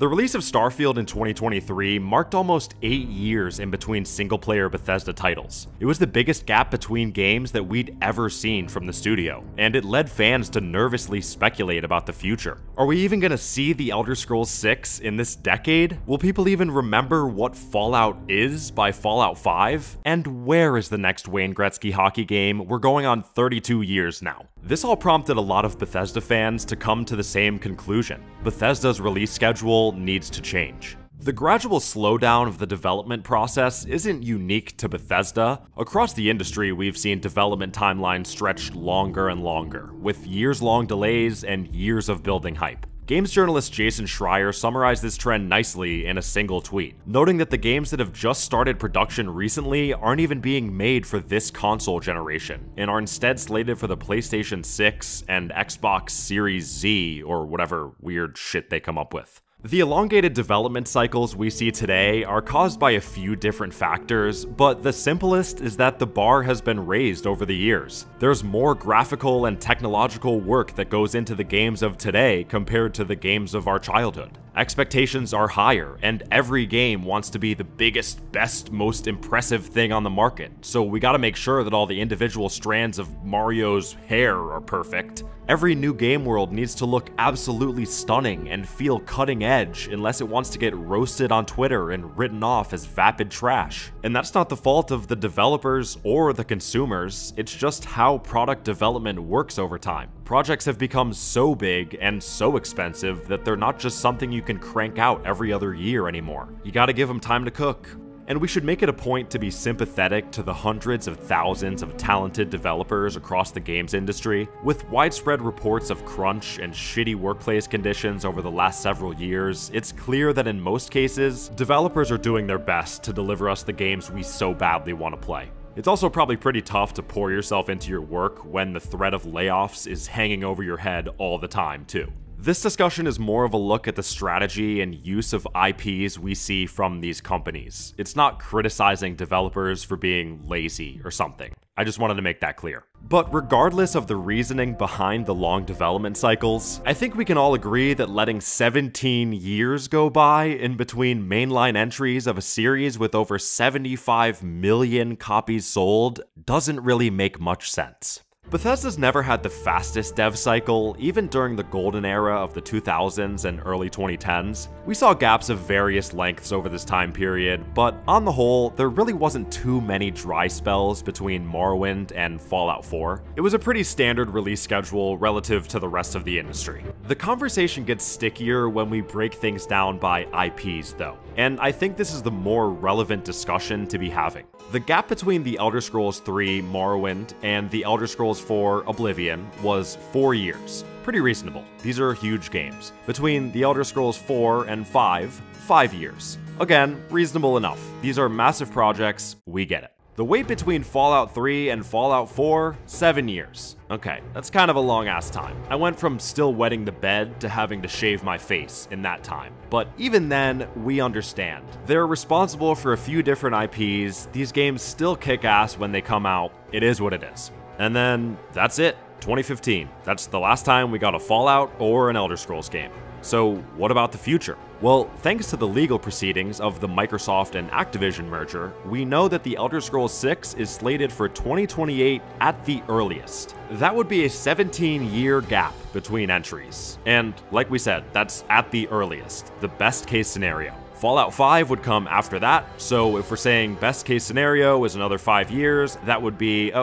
The release of Starfield in 2023 marked almost 8 years in between single-player Bethesda titles. It was the biggest gap between games that we'd ever seen from the studio, and it led fans to nervously speculate about the future. Are we even gonna see The Elder Scrolls 6 in this decade? Will people even remember what Fallout is by Fallout 5? And where is the next Wayne Gretzky hockey game? We're going on 32 years now. This all prompted a lot of Bethesda fans to come to the same conclusion. Bethesda's release schedule needs to change. The gradual slowdown of the development process isn't unique to Bethesda. Across the industry, we've seen development timelines stretched longer and longer, with years-long delays and years of building hype. Games journalist Jason Schreier summarized this trend nicely in a single tweet, noting that the games that have just started production recently aren't even being made for this console generation, and are instead slated for the PlayStation 6 and Xbox Series Z, or whatever weird shit they come up with. The elongated development cycles we see today are caused by a few different factors, but the simplest is that the bar has been raised over the years. There's more graphical and technological work that goes into the games of today compared to the games of our childhood. Expectations are higher, and every game wants to be the biggest, best, most impressive thing on the market, so we gotta make sure that all the individual strands of Mario's hair are perfect. Every new game world needs to look absolutely stunning and feel cutting edge, unless it wants to get roasted on Twitter and written off as vapid trash. And that's not the fault of the developers or the consumers, it's just how product development works over time. Projects have become so big and so expensive that they're not just something you can crank out every other year anymore. You gotta give them time to cook. And we should make it a point to be sympathetic to the hundreds of thousands of talented developers across the games industry. With widespread reports of crunch and shitty workplace conditions over the last several years, it's clear that in most cases, developers are doing their best to deliver us the games we so badly want to play. It's also probably pretty tough to pour yourself into your work when the threat of layoffs is hanging over your head all the time, too. This discussion is more of a look at the strategy and use of IPs we see from these companies. It's not criticizing developers for being lazy or something. I just wanted to make that clear. But regardless of the reasoning behind the long development cycles, I think we can all agree that letting 17 years go by in between mainline entries of a series with over 75 million copies sold doesn't really make much sense. Bethesda's never had the fastest dev cycle, even during the golden era of the 2000s and early 2010s. We saw gaps of various lengths over this time period, but on the whole, there really wasn't too many dry spells between Morrowind and Fallout 4. It was a pretty standard release schedule relative to the rest of the industry. The conversation gets stickier when we break things down by IPs though, and I think this is the more relevant discussion to be having. The gap between The Elder Scrolls 3 Morrowind and The Elder Scrolls 4 Oblivion was 4 years. Pretty reasonable. These are huge games. Between The Elder Scrolls 4 and 5 years. Again, reasonable enough. These are massive projects, we get it. The wait between Fallout 3 and Fallout 4, 7 years. Okay, that's kind of a long-ass time. I went from still wetting the bed to having to shave my face in that time. But even then, we understand. They're responsible for a few different IPs, these games still kick ass when they come out, it is what it is. And then, that's it, 2015. That's the last time we got a Fallout or an Elder Scrolls game. So what about the future? Well, thanks to the legal proceedings of the Microsoft and Activision merger, we know that The Elder Scrolls 6 is slated for 2028 at the earliest. That would be a 17-year gap between entries. And like we said, that's at the earliest, the best case scenario. Fallout 5 would come after that, so if we're saying best case scenario is another 5 years, that would be,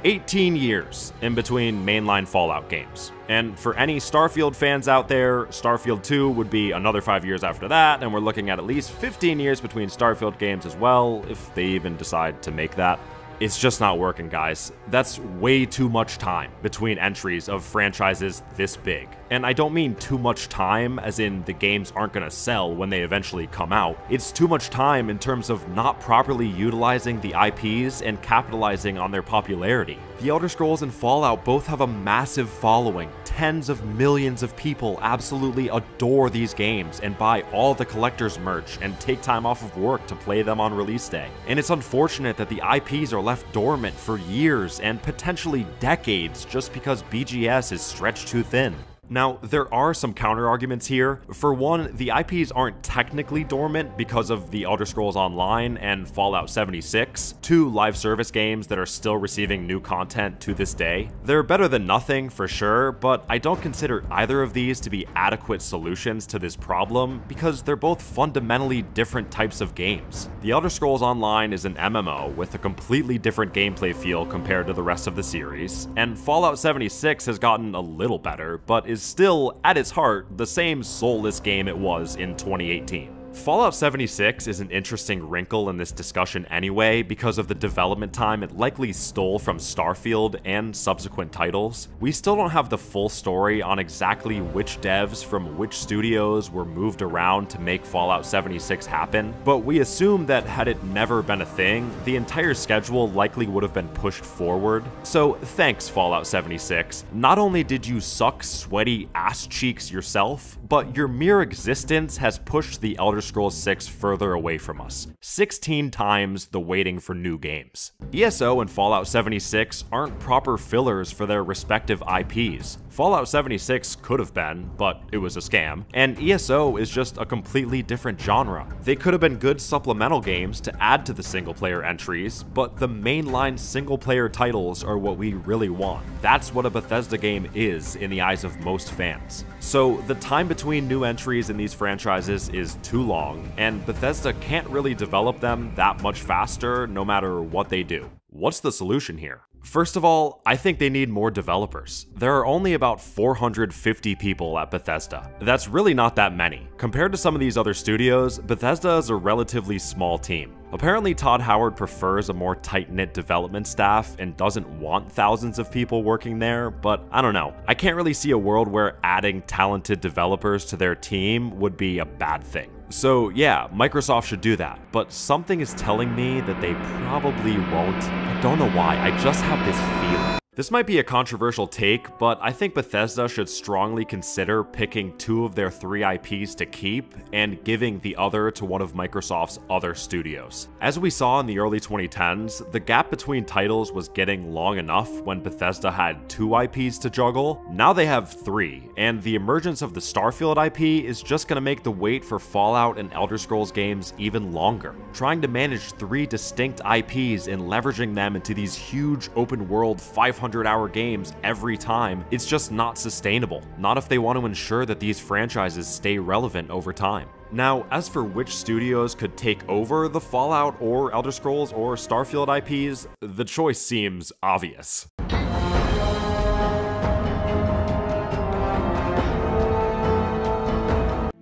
18 years in between mainline Fallout games. And for any Starfield fans out there, Starfield 2 would be another 5 years after that, and we're looking at least 15 years between Starfield games as well, if they even decide to make that. It's just not working, guys. That's way too much time between entries of franchises this big. And I don't mean too much time as in the games aren't gonna sell when they eventually come out. It's too much time in terms of not properly utilizing the IPs and capitalizing on their popularity. The Elder Scrolls and Fallout both have a massive following. Tens of millions of people absolutely adore these games and buy all the collector's merch and take time off of work to play them on release day. And it's unfortunate that the IPs are left dormant for years and potentially decades just because BGS is stretched too thin. Now, there are some counter-arguments here. For one, the IPs aren't technically dormant because of the Elder Scrolls Online and Fallout 76, two live service games that are still receiving new content to this day. They're better than nothing, for sure, but I don't consider either of these to be adequate solutions to this problem because they're both fundamentally different types of games. The Elder Scrolls Online is an MMO with a completely different gameplay feel compared to the rest of the series, and Fallout 76 has gotten a little better, but is still, at its heart, the same soulless game it was in 2018. Fallout 76 is an interesting wrinkle in this discussion anyway because of the development time it likely stole from Starfield and subsequent titles. We still don't have the full story on exactly which devs from which studios were moved around to make Fallout 76 happen, but we assume that had it never been a thing, the entire schedule likely would have been pushed forward. So thanks, Fallout 76. Not only did you suck sweaty ass cheeks yourself, but your mere existence has pushed the Elder Scrolls 6 further away from us. 16 times the waiting for new games. ESO and Fallout 76 aren't proper fillers for their respective IPs. Fallout 76 could have been, but it was a scam, and ESO is just a completely different genre. They could have been good supplemental games to add to the single-player entries, but the mainline single-player titles are what we really want. That's what a Bethesda game is in the eyes of most fans. So the time between new entries in these franchises is too long, and Bethesda can't really develop them that much faster no matter what they do. What's the solution here? First of all, I think they need more developers. There are only about 450 people at Bethesda. That's really not that many. Compared to some of these other studios, Bethesda is a relatively small team. Apparently, Todd Howard prefers a more tight-knit development staff and doesn't want thousands of people working there, but I don't know. I can't really see a world where adding talented developers to their team would be a bad thing. So yeah, Microsoft should do that, but something is telling me that they probably won't. I don't know why, I just have this feeling. This might be a controversial take, but I think Bethesda should strongly consider picking 2 of their 3 IPs to keep and giving the other to one of Microsoft's other studios. As we saw in the early 2010s, the gap between titles was getting long enough when Bethesda had 2 IPs to juggle. Now they have 3, and the emergence of the Starfield IP is just gonna make the wait for Fallout and Elder Scrolls games even longer. Trying to manage 3 distinct IPs and leveraging them into these huge open world 500-hour games every time, it's just not sustainable. Not if they want to ensure that these franchises stay relevant over time. Now, as for which studios could take over the Fallout or Elder Scrolls or Starfield IPs, the choice seems obvious.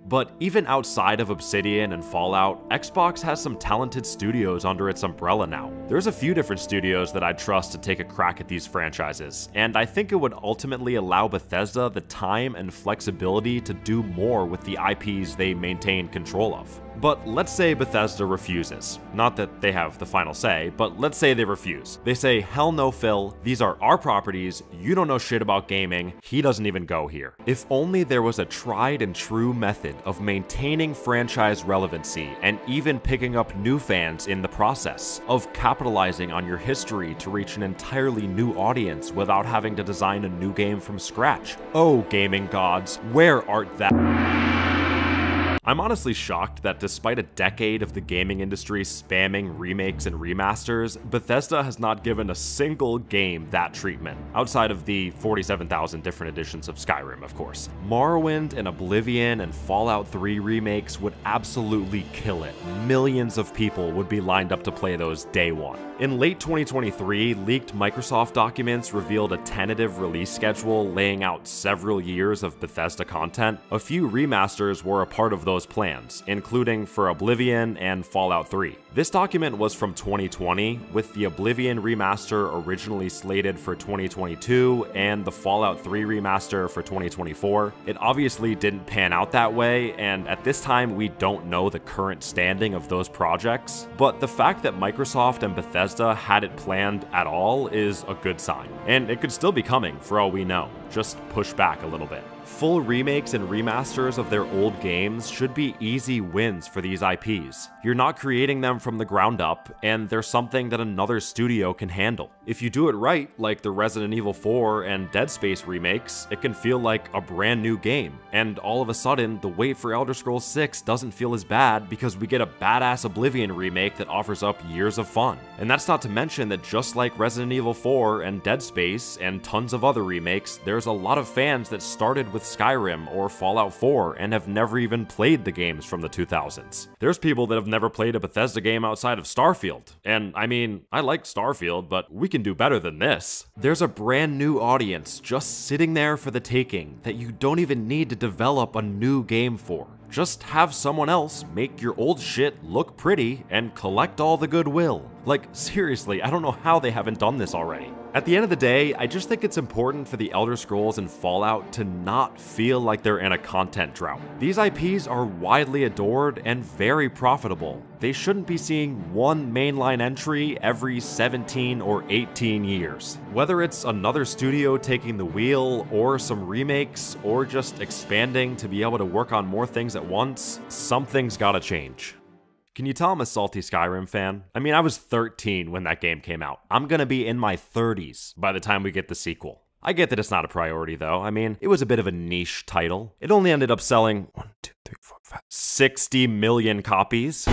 But even outside of Obsidian and Fallout, Xbox has some talented studios under its umbrella now. There's a few different studios that I'd trust to take a crack at these franchises, and I think it would ultimately allow Bethesda the time and flexibility to do more with the IPs they maintain control of. But let's say Bethesda refuses. Not that they have the final say, but let's say they refuse. They say, hell no, Phil, these are our properties, you don't know shit about gaming, he doesn't even go here. If only there was a tried and true method of maintaining franchise relevancy and even picking up new fans in the process, of capitalizing on your history to reach an entirely new audience without having to design a new game from scratch. Oh, gaming gods, where art thou? I'm honestly shocked that despite a decade of the gaming industry spamming remakes and remasters, Bethesda has not given a single game that treatment, outside of the 47,000 different editions of Skyrim, of course. Morrowind and Oblivion and Fallout 3 remakes would absolutely kill it. Millions of people would be lined up to play those day one. In late 2023, leaked Microsoft documents revealed a tentative release schedule laying out several years of Bethesda content. A few remasters were a part of those plans, including for Oblivion and Fallout 3. This document was from 2020, with the Oblivion remaster originally slated for 2022 and the Fallout 3 remaster for 2024. It obviously didn't pan out that way, and at this time we don't know the current standing of those projects, but the fact that Microsoft and Bethesda had it planned at all is a good sign, and it could still be coming for all we know. Just push back a little bit. Full remakes and remasters of their old games should be easy wins for these IPs. You're not creating them from the ground up, and they're something that another studio can handle. If you do it right, like the Resident Evil 4 and Dead Space remakes, it can feel like a brand new game. And all of a sudden, the wait for Elder Scrolls 6 doesn't feel as bad because we get a badass Oblivion remake that offers up years of fun. And that's not to mention that just like Resident Evil 4 and Dead Space and tons of other remakes, there's a lot of fans that started with Skyrim or Fallout 4 and have never even played the games from the 2000s. There's people that have never played a Bethesda game outside of Starfield. And I mean, I like Starfield, but we can do better than this. There's a brand new audience just sitting there for the taking that you don't even need to develop a new game for. Just have someone else make your old shit look pretty and collect all the goodwill. Like, seriously, I don't know how they haven't done this already. At the end of the day, I just think it's important for the Elder Scrolls and Fallout to not feel like they're in a content drought. These IPs are widely adored and very profitable. They shouldn't be seeing one mainline entry every 17 or 18 years. Whether it's another studio taking the wheel, or some remakes, or just expanding to be able to work on more things at once, something's gotta change. Can you tell I'm a salty Skyrim fan? I mean, I was 13 when that game came out. I'm gonna be in my 30s by the time we get the sequel. I get that it's not a priority though. I mean, it was a bit of a niche title. It only ended up selling 60 million copies.